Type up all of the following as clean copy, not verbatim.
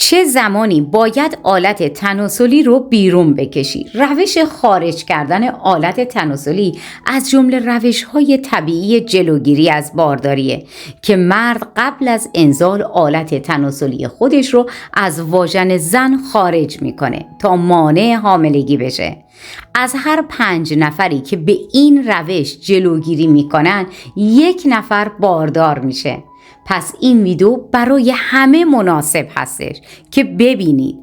چه زمانی باید آلت تناسلی رو بیرون بکشی؟ روش خارج کردن آلت تناسلی از جمله روش‌های طبیعی جلوگیری از بارداریه که مرد قبل از انزال آلت تناسلی خودش رو از واژن زن خارج میکنه تا مانع حاملگی بشه. از هر 5 نفری که به این روش جلوگیری میکنن 1 نفر باردار میشه. پس این ویدیو برای همه مناسب هستش که ببینید.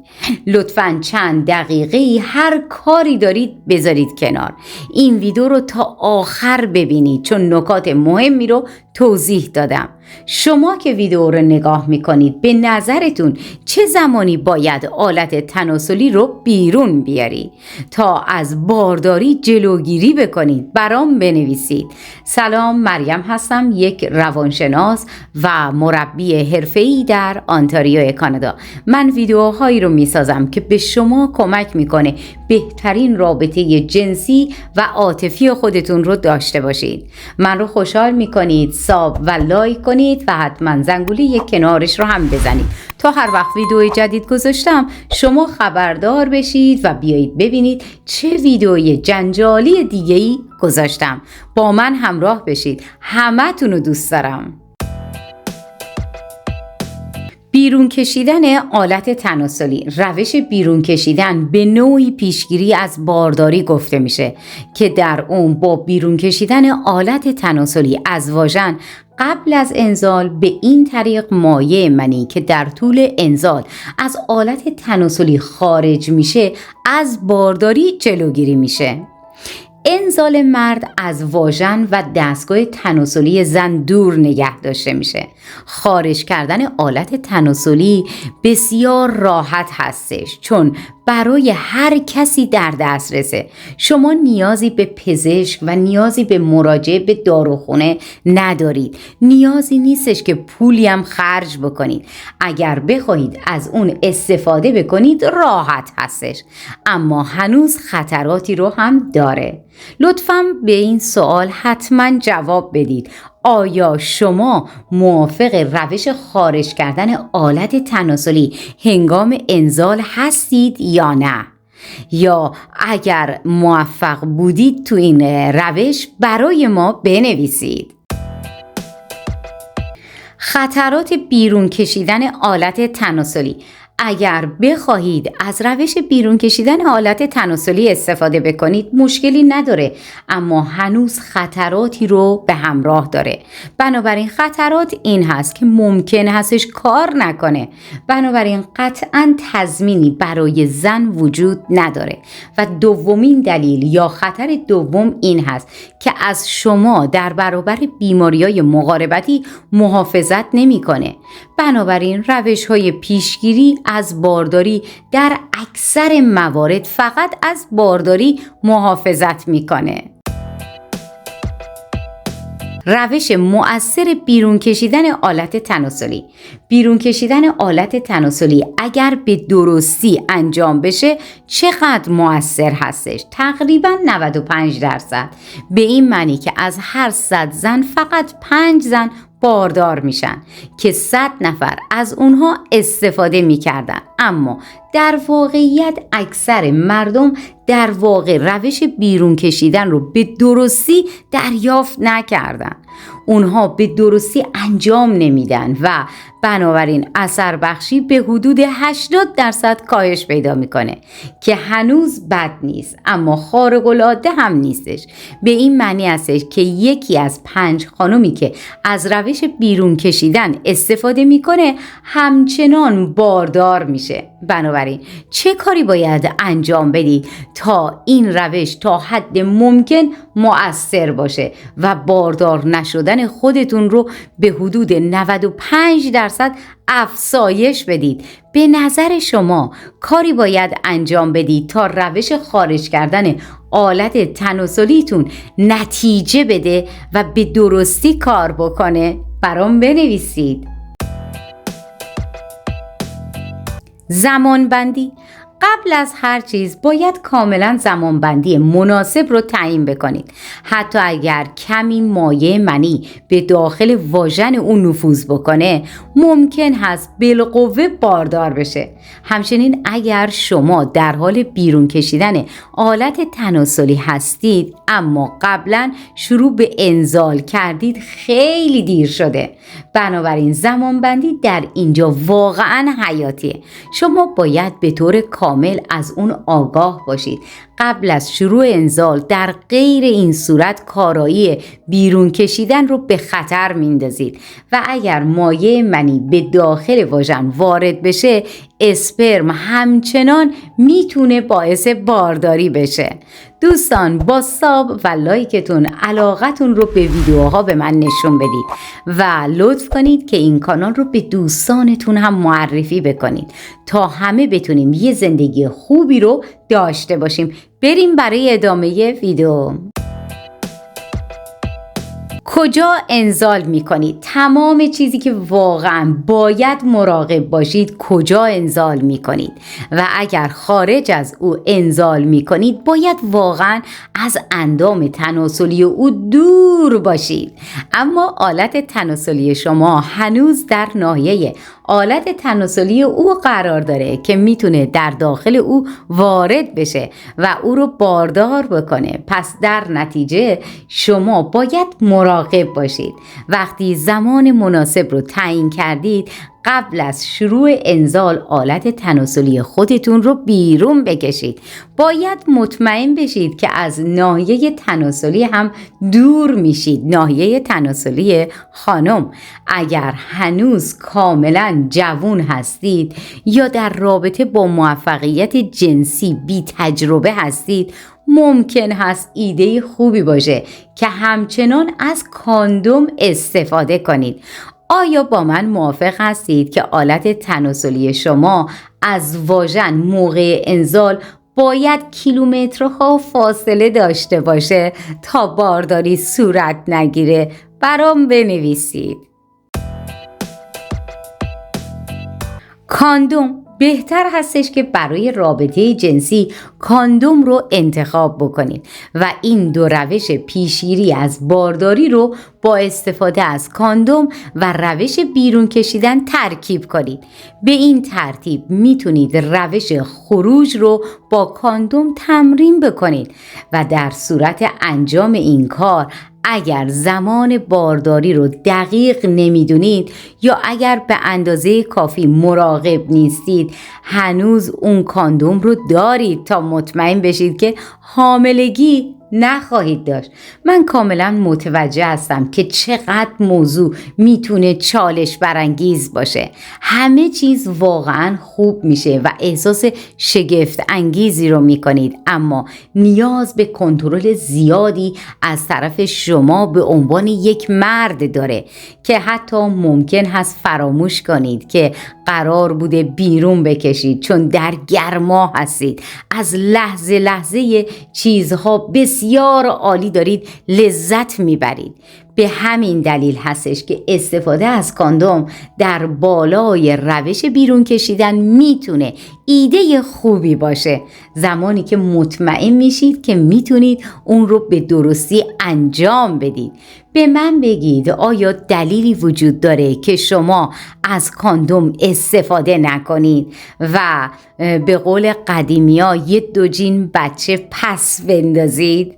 لطفاً چند دقیقه هر کاری دارید بذارید کنار. این ویدیو رو تا آخر ببینید چون نکات مهمی رو توضیح دادم. شما که ویدیو رو نگاه میکنید به نظرتون چه زمانی باید آلت تناسلی رو بیرون بیاری تا از بارداری جلوگیری بکنید؟ برام بنویسید. سلام، مریم هستم، یک روانشناس و مربی حرفه‌ای در آنتاریو کانادا. من ویدیوهایی رو میسازم که به شما کمک میکنه بهترین رابطه جنسی و عاطفی خودتون رو داشته باشید. من رو خوشحال میکنید ساب و لایک کنید و حتما زنگوله کنارش رو هم بزنید تا هر وقت ویدیو جدید گذاشتم شما خبردار بشید و بیایید ببینید چه ویدیوی جنجالی دیگه‌ای گذاشتم. با من همراه بشید. همتون رو دوست دارم. بیرون کشیدن آلت تناسلی. روش بیرون کشیدن به نوعی پیشگیری از بارداری گفته میشه که در اون با بیرون کشیدن آلت تناسلی از واژن قبل از انزال به این طریق مایع منی که در طول انزال از آلت تناسلی خارج میشه از بارداری جلوگیری میشه. انزال مرد از واژن و دستگاه تناسلی زن دور نگه داشته میشه. خارج کردن آلت تناسلی بسیار راحت هستش چون برای هر کسی در دسترسه. شما نیازی به پزشک و نیازی به مراجعه به داروخونه ندارید. نیازی نیستش که پولی هم خرج بکنید. اگر بخواهید از اون استفاده بکنید راحت هستش، اما هنوز خطراتی رو هم داره. لطفاً به این سوال حتما جواب بدید. آیا شما موافق روش خارج کردن آلت تناسلی هنگام انزال هستید یا نه؟ یا اگر موفق بودید تو این روش برای ما بنویسید. خطرات بیرون کشیدن آلت تناسلی. اگر بخواهید از روش بیرون کشیدن آلت تناسلی استفاده بکنید مشکلی نداره، اما هنوز خطراتی رو به همراه داره. بنابراین خطرات این هست که ممکن هستش کار نکنه. بنابراین قطعاً تضمینی برای زن وجود نداره. و دومین دلیل یا خطر دوم این هست که از شما در برابر بیماری‌های مقاربتی محافظت نمی‌کنه. بنابراین روش‌های پیشگیری از بارداری در اکثر موارد فقط از بارداری محافظت میکنه. روش مؤثر بیرون کشیدن آلت تناسلی. بیرون کشیدن آلت تناسلی اگر به درستی انجام بشه چقدر مؤثر هستش؟ تقریبا 95%. به این معنی که از هر 100 زن فقط 5 زن باردار میشن که 100 نفر از اونها استفاده میکردن، اما در واقعیت اکثر مردم در واقع روش بیرون کشیدن رو به درستی دریافت نکردن. اونها به درستی انجام نمیدن و بنابراین اثر بخشی به حدود 80% کاهش پیدا میکنه که هنوز بد نیست اما خارق العاده هم نیستش. به این معنی هستش که یکی از 5 خانومی که از روش بیرون کشیدن استفاده میکنه همچنان باردار میشه. بنابراین چه کاری باید انجام بدید تا این روش تا حد ممکن مؤثر باشه و باردار نشدن خودتون رو به حدود 95% افزایش بدید؟ به نظر شما کاری باید انجام بدید تا روش خارج کردن آلت تناسلیتون نتیجه بده و به درستی کار بکنه؟ برام بنویسید. زمان بندی. قبل از هر چیز باید کاملا زمانبندی مناسب رو تعیین بکنید. حتی اگر کمی مایع منی به داخل واژن اون نفوذ بکنه، ممکن هست بالقوه باردار بشه. همچنین اگر شما در حال بیرون کشیدن آلت تناسلی هستید اما قبلا شروع به انزال کردید، خیلی دیر شده. بنابراین زمانبندی در اینجا واقعا حیاتیه. شما باید به طور کامل از اون آگاه باشید. قبل از شروع انزال در غیر این صورت کارایی بیرون کشیدن رو به خطر میندازید و اگر مایع منی به داخل واژن وارد بشه، اسپرم همچنان میتونه باعث بارداری بشه. دوستان، با ساب و لایکتون علاقتون رو به ویدیوها به من نشون بدید و لطف کنید که این کانال رو به دوستانتون هم معرفی بکنید تا همه بتونیم یه زندگی خوبی رو داشته باشیم. بریم برای ادامه ویدیو. کجا انزال میکنید؟ تمام چیزی که واقعا باید مراقب باشید کجا انزال میکنید و اگر خارج از او انزال میکنید باید واقعا از اندام تناسلی او دور باشید. اما آلت تناسلی شما هنوز در ناحیه آلت تناسلی او قرار داره که میتونه در داخل او وارد بشه و او رو باردار بکنه. پس در نتیجه شما باید مراقب باشید. وقتی زمان مناسب رو تعیین کردید، قبل از شروع انزال آلت تناسلی خودتون رو بیرون بکشید. باید مطمئن بشید که از ناحیه تناسلی هم دور میشید. ناحیه تناسلی خانم، اگر هنوز کاملا جوان هستید یا در رابطه با موفقیت جنسی بی تجربه هستید، ممکن هست ایده خوبی باشه که همچنان از کاندوم استفاده کنید. آیا با من موافق هستید که آلت تناسلی شما از واژن موقع انزال باید کیلومترها فاصله داشته باشه تا بارداری صورت نگیره؟ برام بنویسید. کاندوم بهتر هستش که برای رابطه جنسی کاندوم رو انتخاب بکنید و این دو روش پیشگیری از بارداری رو با استفاده از کاندوم و روش بیرون کشیدن ترکیب کنید. به این ترتیب میتونید روش خروج رو با کاندوم تمرین بکنید و در صورت انجام این کار اگر زمان بارداری رو دقیق نمیدونید یا اگر به اندازه کافی مراقب نیستید، هنوز اون کاندوم رو دارید تا مطمئن بشید که حاملگی نخواهید داشت. من کاملا متوجه هستم که چقدر موضوع میتونه چالش برانگیز باشه. همه چیز واقعا خوب میشه و احساس شگفت انگیزی رو میکنید، اما نیاز به کنترل زیادی از طرف شما به عنوان یک مرد داره که حتی ممکن هست فراموش کنید که قرار بوده بیرون بکشید، چون در گرما هستید. از لحظه لحظه چیزها بسیار عالی دارید لذت میبرید. به همین دلیل هستش که استفاده از کاندوم در بالای روش بیرون کشیدن میتونه ایده خوبی باشه، زمانی که مطمئن میشید که میتونید اون رو به درستی انجام بدید. به من بگید آیا دلیلی وجود داره که شما از کاندوم استفاده نکنید و به قول قدیمی‌ها یه دوجین بچه پس بندازید؟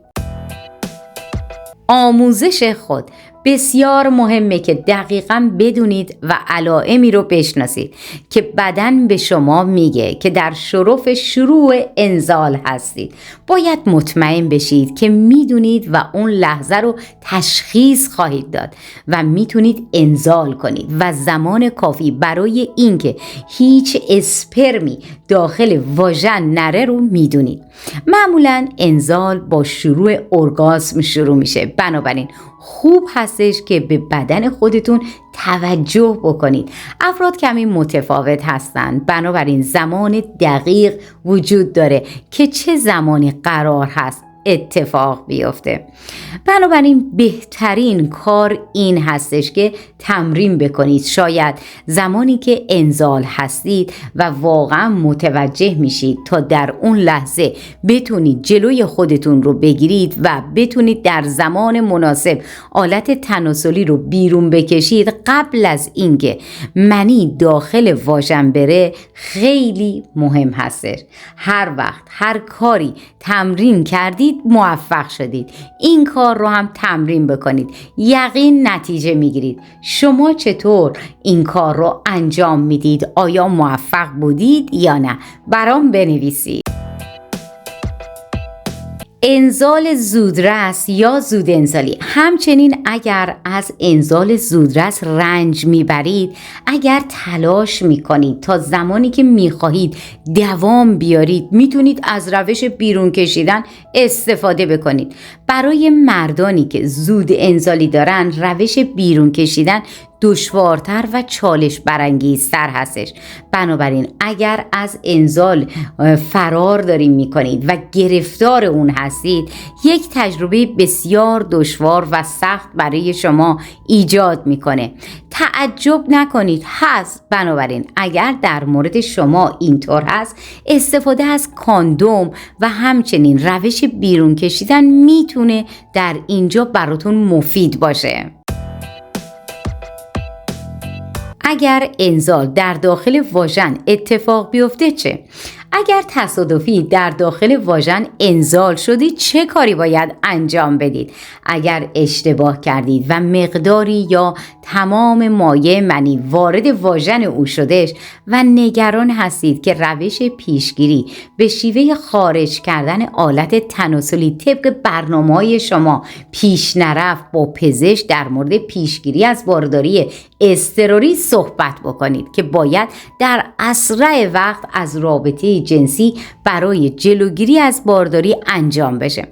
آموزش خود بسیار مهمه که دقیقاً بدونید و علائمی رو بشناسید که بدن به شما میگه که در شرف شروع انزال هستید. باید مطمئن بشید که میدونید و اون لحظه رو تشخیص خواهید داد و میتونید انزال کنید و زمان کافی برای اینکه هیچ اسپرمی داخل واژن نره رو میدونید. معمولاً انزال با شروع ارگاسم شروع میشه، بنابراین خوب هستش که به بدن خودتون توجه بکنید. افراد کمی متفاوت هستند، بنابراین زمان دقیق وجود داره که چه زمانی قرار هست اتفاق بیفته. بنابراین بهترین کار این هستش که تمرین بکنید. شاید زمانی که انزال هستید و واقعا متوجه میشید تا در اون لحظه بتونید جلوی خودتون رو بگیرید و بتونید در زمان مناسب آلت تناسلی رو بیرون بکشید قبل از اینکه منی داخل واژن بره خیلی مهم هستش. هر وقت هر کاری تمرین کردید موفق شدید. این کار رو هم تمرین بکنید، یقین نتیجه میگیرید. شما چطور این کار رو انجام میدید؟ آیا موفق بودید یا نه؟ برام بنویسید. انزال زودرس یا زود انزالی. همچنین اگر از انزال زودرس رنج میبرید، اگر تلاش میکنید تا زمانی که میخواهید دوام بیارید، میتونید از روش بیرون کشیدن استفاده بکنید. برای مردانی که زود انزالی دارن روش بیرون کشیدن دشوارتر و چالش برانگیزتر هستش. بنابراین اگر از انزال فرار دارین میکنید و گرفتار اون هستید، یک تجربه بسیار دشوار و سخت برای شما ایجاد میکنه. تعجب نکنید هست. بنابراین اگر در مورد شما اینطور هست، استفاده از کاندوم و همچنین روش بیرون کشیدن میتونه در اینجا براتون مفید باشه. اگر انزال در داخل واژن اتفاق بیفته چه؟ اگر تصادفی در داخل واژن انزال شدید چه کاری باید انجام بدید؟ اگر اشتباه کردید و مقداری یا تمام مایع منی وارد واژن او شدش و نگران هستید که روش پیشگیری به شیوه خارج کردن آلت تناسلی طبق برنامه‌های شما پیش نرفت، با پزشک در مورد پیشگیری از بارداری اضطراری صحبت بکنید که باید در اسرع وقت از رابطه جنسی برای جلوگیری از بارداری انجام بشه.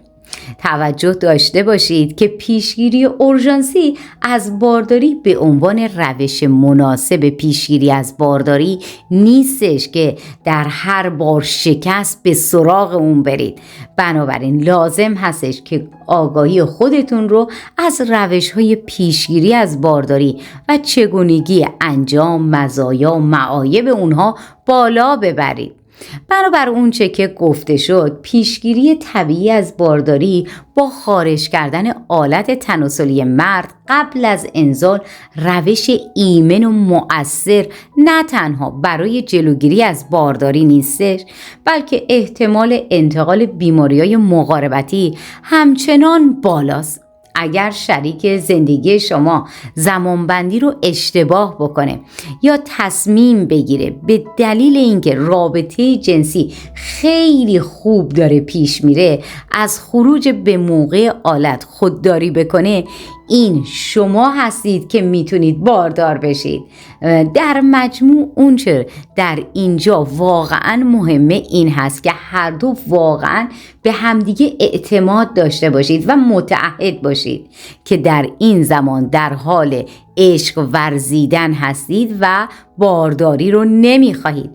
توجه داشته باشید که پیشگیری اورژانسی از بارداری به عنوان روش مناسب پیشگیری از بارداری نیستش که در هر بار شکست به سراغ اون برید. بنابراین لازم هستش که آگاهی خودتون رو از روش‌های پیشگیری از بارداری و چگونگی انجام، مزایا و معایب اونها بالا ببرید. بنابر اون چه که گفته شد، پیشگیری طبیعی از بارداری با خارج کردن آلت تناسلی مرد قبل از انزال روش ایمن و مؤثر نه تنها برای جلوگیری از بارداری نیستش، بلکه احتمال انتقال بیماری‌های مقاربتی همچنان بالاست. اگر شریک زندگی شما زمانبندی رو اشتباه بکنه یا تصمیم بگیره به دلیل اینکه رابطه جنسی خیلی خوب داره پیش میره از خروج به موقع آلت خودداری بکنه، این شما هستید که میتونید باردار بشید. در مجموع اونچه در اینجا واقعا مهمه این هست که هر دو واقعا به همدیگه اعتماد داشته باشید و متعهد باشید که در این زمان در حال عشق ورزیدن هستید و بارداری رو نمیخواهید.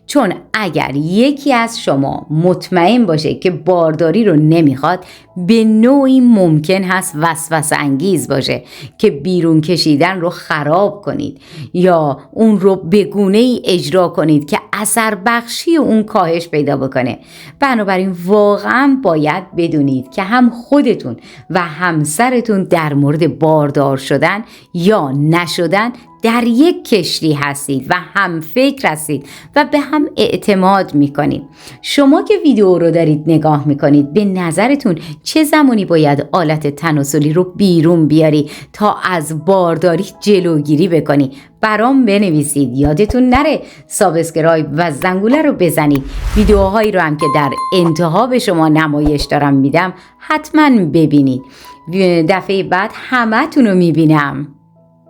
چون اگر یکی از شما مطمئن باشه که بارداری رو نمیخواد، به نوعی ممکن هست وسوسه انگیز باشه که بیرون کشیدن رو خراب کنید یا اون رو به گونه‌ای اجرا کنید که اثر بخشی اون کاهش پیدا بکنه. بنابراین واقعا باید بدونید که هم خودتون و همسرتون در مورد باردار شدن یا نشدن در یک کشتی هستید و هم فکر هستید و به هم اعتماد میکنید. شما که ویدیو رو دارید نگاه میکنید، به نظرتون چه زمانی باید آلت تناسلی رو بیرون بیاری تا از بارداری جلوگیری بکنی؟ برام بنویسید. یادتون نره سابسکرایب و زنگوله رو بزنید. ویدیوهایی رو هم که در انتها به شما نمایش دارم میدم حتما ببینید. دفعه بعد همه تون رو میبینم.